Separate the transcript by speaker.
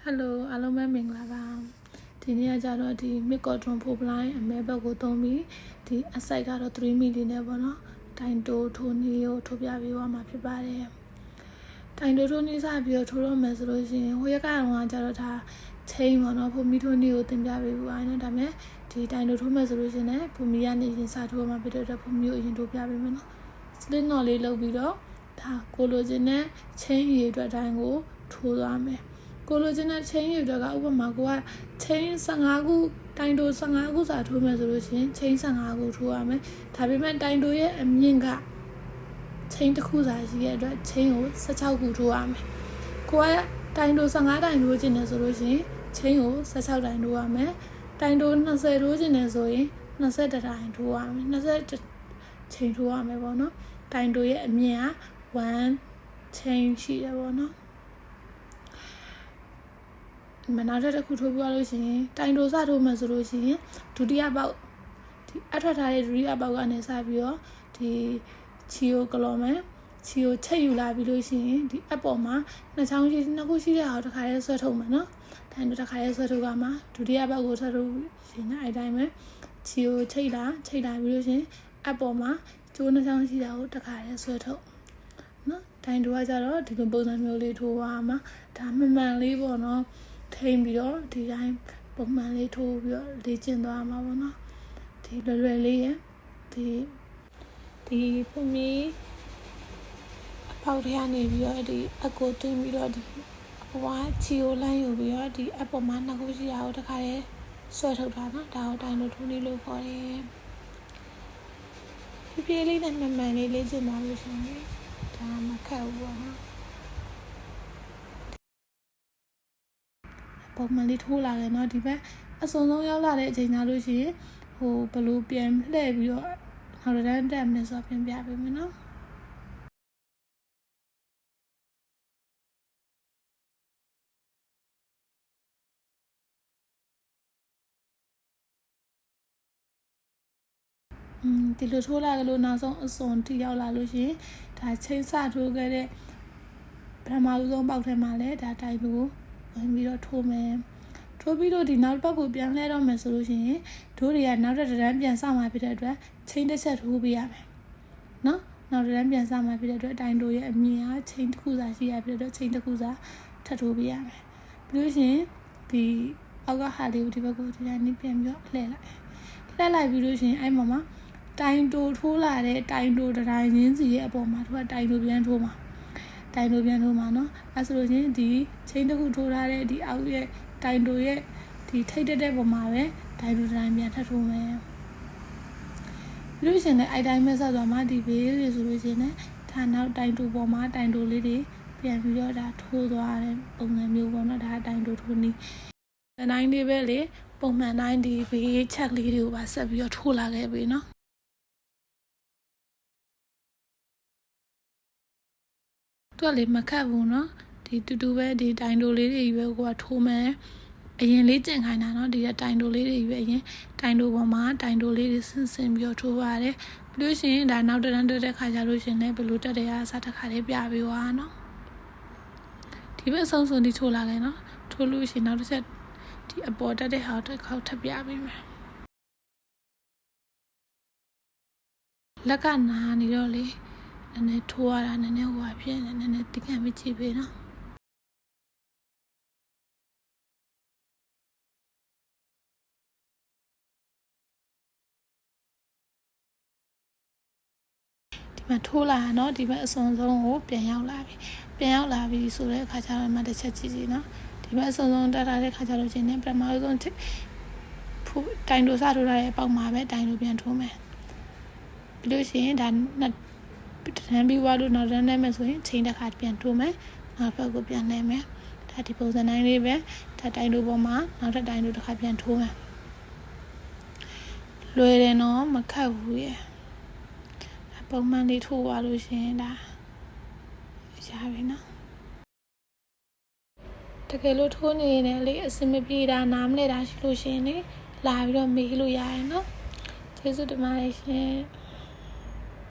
Speaker 1: Hello အားလုံးပဲမင်္ဂလာပါဒီနေ့ကကြတော့ဒီ mid cotton 4 blind အမဲဘက်ကိုသုံးပြီးဒီအစိုက်ကတော့3 mm နဲ့ပေါ့နော်တိုင်တိုထိုးနည်းကိုထိုးပြပေးသွားမှာဖြစ်ပါတယ်တိုင်တိုထိုးနည်းစပြီးတော့ထိုးတော့မယ်ဆိုလို့ရှိရင်ဟိုရက်ကတော့ကြတော့ဒါ chain ပေါ့နော်ဖို့မီထိုးနည်းကိုသင်ပြပေးဖို့အားနော်ဒါမဲ့ဒီတိုင်တိုထိုးမယ်ဆိုလို့ရှိရင်လည်းဖို့မီကနေရင်စထိုးမှာဖြစ်တဲ့အတွက်ဖို့မီကိုအရင်ထိုးပြပေးမယ်နော် slit knot လေးလုပ်ပြီးတော့ဒါကိုလိုချင်တဲ့ chain ရေအတွက်တိုင်းကိုထိုးသွားမယ်ကိုလိုချင်တဲ့ chain ရေအတွက်ကဥပမာကိုက chain 15ခုတိုင်တို15ခုစာထိုးမယ်ဆိုလို့ရှိရင် chain 15ခုထိုးရမယ်ဒါပေမဲ့တိုင်တိုရဲ့အမြင့်က chain တစ်ခုစာရှိတဲ့အတွက် chain ကို16ခုထိုးရမယ်ကိုကတိုင်တို15တိုင်ထိုးခြင်းနဲ့ဆိုလို့ရှိရင် chain ကို16တိုင်ထိုးရမယ်တိုင်တို20ထိုးခြင်းနဲ့ဆိုရင်21တိုင်ထိုးရမယ်21 chain ထိုးရမယ်ပေါ့နော်တိုင်တိုရဲ့အမြင့်က1 chain ရှိတယ်ပေါ့နော်မနာတဲ့တစ်ခုထိုးပြလို့ရှိရင်တိုင်တိုစထိုးမှဆိုလို့ရှိရင်ဒုတိယပေါက်ဒီအထွက်ထားတဲ့ဒုတိယပေါက်ကနေစပြီးတော့ဒီချီကိုကလော်မယ်ချီကိုချက်ယူလာပြီးလို့ရှိရင်ဒီအပေါ်မှာနှစ်ချောင်းရှိနှစ်ခုရှိတဲ့ဟာကိုတစ်ခါလေးဆွဲထုတ်မယ်နော်တိုင်တိုတစ်ခါလေးဆွဲထုတ်ကမှဒုတိယပေါက်ကိုဆွဲထုတ်ရှင်အဲ့အတိုင်းပဲချီကိုချိတ်လာပြီးလို့ရှိရင်အပေါ်မှာကျိုးနှစ်ချောင်းရှိတာကိုတစ်ခါလေးဆွဲထုတ်နော်တိုင်တိုကကြတော့ဒီလိုပုံစံမျိုးလေးထိုးပါမှာဒါမှန်မှန်လေးပေါ့နော်ထိမ့်ပြီးတော့ဒီတိုင်းပုံမှန်လေးထိုးပြီးတော့လေ့ကျင့်သွားမှာပေါ့နော်ဒီလွယ်လေးရဒီပုံမီအပေါက်ထဲကနေပြီးတော့ဒီအကိုသွင်းပြီးတော့ဒီအပွားချီကိုလမ်းယူပြီးတော့ဒီအပေါ်မှာနှစ်ခုရှိတာကိုတစ်ခါလေးဆွဲထုတ်တာနော်ဒါကိုတိုင်လို့ထိုးလေးလို့ခေါ်တယ်ပြေးလေးနဲ့မှန်မှန်လေးလေ့ကျင့်သွားလို့ရှိရင်ဒါမခက်ဘူးပေါ့နော်ပုံမှန်လေးထိုးလာတယ်เนาะဒီဘက်အစုံဆုံးရောက်လာတဲ့အချိန်ကျလို့ရှိရင်ဟိုဘယ်လိုပြန်လှည့်ပြီးတော့နောက်တစ်တန်းမယ်ဆိုတော့ပြန်ပြပေးမယ်เนาะဒီလိုထိုးလာကြလို့နောက်ဆုံးအစုံထိရောက်လာလို့ရှိရင်ဒါချိန်စထိုးခဲ့တဲ့ပထမဆုံးပေါက်ထဲမှာလည်းဒါတိုင်လို့ဝင်ပြီးတော့ထိုးမယ်ထိုးပြီးတော့ဒီနောက်တစ်ပတ်ကိုပြန်လှည့်တော့မယ်ဆိုလို့ရှိရင်တို့တွေကနောက်တစ်တန်းပြန်စမှာဖြစ်တဲ့အတွက်ချိန်တစ်ချက်ထိုးပေးရမယ်နော်နောက်တစ်တန်းပြန်စမှာဖြစ်တဲ့အတွက်တိုင်တို့ရဲ့အမြင့်အားချိန်တစ်ခုစာရှိရဖြစ်တဲ့အတွက်ချိန်တစ်ခုစာထပ်ထိုးပေးရမယ်ပြီးလို့ရှိရင်ဒီအောက်ကဟာလေးကိုဒီဘက်ကိုဒီတိုင်းပြန်ပြီးတော့လှည့်လိုက်ပြီးလို့ရှိရင်အဲ့မှာတိုင်တိုထိုးလာတဲ့တိုင်တိုတိုင်းရင်းစီရဲ့အပေါ်မှာသူကတိုင်တိုပြန်ထိုးမှာနော်အဲဆိုလို့ချင်းဒီချိန်တစ်ခုထိုးထားတဲ့ဒီအောက်ရဲ့တိုင်တိုရဲ့ဒီထိတ်တဲ့ပုံမှာပဲတိုင်တိုတိုင်းပြန်ထပ်ထိုးမယ်ပြီးလို့ရှင်လည်းအဲ့တိုင်းပဲဆက်သွားမှာဒီဘေးတွေဆိုလို့ရှင်လည်းဒါနောက်တိုင်တိုပေါ်မှာတိုင်တိုလေးတွေပြန်ပြီးတော့ဒါထိုးသွားတဲ့ပုံစံမျိုးပေါ့နော်ဒါတိုင်တိုထိုးနည်းတိုင်းလေးပဲလေပုံမှန်တိုင်းဒီဘေးချက်လေးတွေကိုပါဆက်ပြီးတော့ထိုးလာခဲ့ပြီနော်သူကလေမခတ်ဘူးเนาะဒီတူတူပဲဒီတိုင်တိုလေးတွေပဲကိုကထိုးမယ်အရင်လေးကျင်ခိုင်းတာเนาะဒီတိုင်တိုလေးတွေပဲအရင်တိုင်တိုပေါ်မှာတိုင်တိုလေးတွေဆင်ပြီးတော့ထိုးပါတယ်ပြီးလို့ရှိရင်ဒါနောက်တစ်တန်းတက်တဲ့ခါကျလို့ရှင်လည်းဘယ်လိုတက်တယ်အားစတစ်ခါလေးပြပေးသွားเนาะဒီဘက်ဆုံးဒီထိုးလာခဲ့เนาะထိုးလို့ရှိရင်နောက်တစ်ချက်ဒီအပေါ်တက်တဲ့ဟာတစ်ခေါက်ထပ်ပြပေးမယ်လက်ကနာနေတော့လေနည်းနည်းထိုးရတာနည်းနည်းဟိုဖြစ်နေနည်းနည်းတိကျမကြည့်ပေးနော်ဒီမှာထိုးလာเนาะဒီဘက်အစုံဆုံးကိုပြန်ရောက်လာပြီဆိုတဲ့အခါကျတော့မှတစ်ချက်ကြည့်နော်ဒီဘက်အစုံဆုံးတက်လာတဲ့အခါကျတော့ချင်းနဲ့ပထမဆုံးတိုင်တိုစထိုးထားတဲ့အပေါက်မှာပဲတိုင်တိုပြန်ထိုးမယ်ပြီးလို့ရှိရင်ဒါတန်းပြီးသွားလို့နောက်တန်းနဲ့မယ်ဆိုရင်ချိန်တစ်ခါပြန်ထိုးမယ်နောက်ဘက်ကိုပြန်လှည့်မယ်ဒါဒီပုံစံတိုင်းလေးပဲဒါတိုင်တိုပေါ်မှာနောက်ထပ်တိုင်တိုတစ်ခါပြန်ထိုးမယ်လွယ်တယ်နော်မခက်ဘူးရဲ့ပုံမှန်လေးထိုးသွားလို့ရှိရင်ဒါရပြီနော်တကယ်လို့ထိုးနေရင်လေအစမပြေတာနားမလဲတာရှိလို့ရှိရင်လေလာပြီးတော့မေးလို့ရတယ်နော်ကျေးဇူးတင်ပါတယ်ရှင်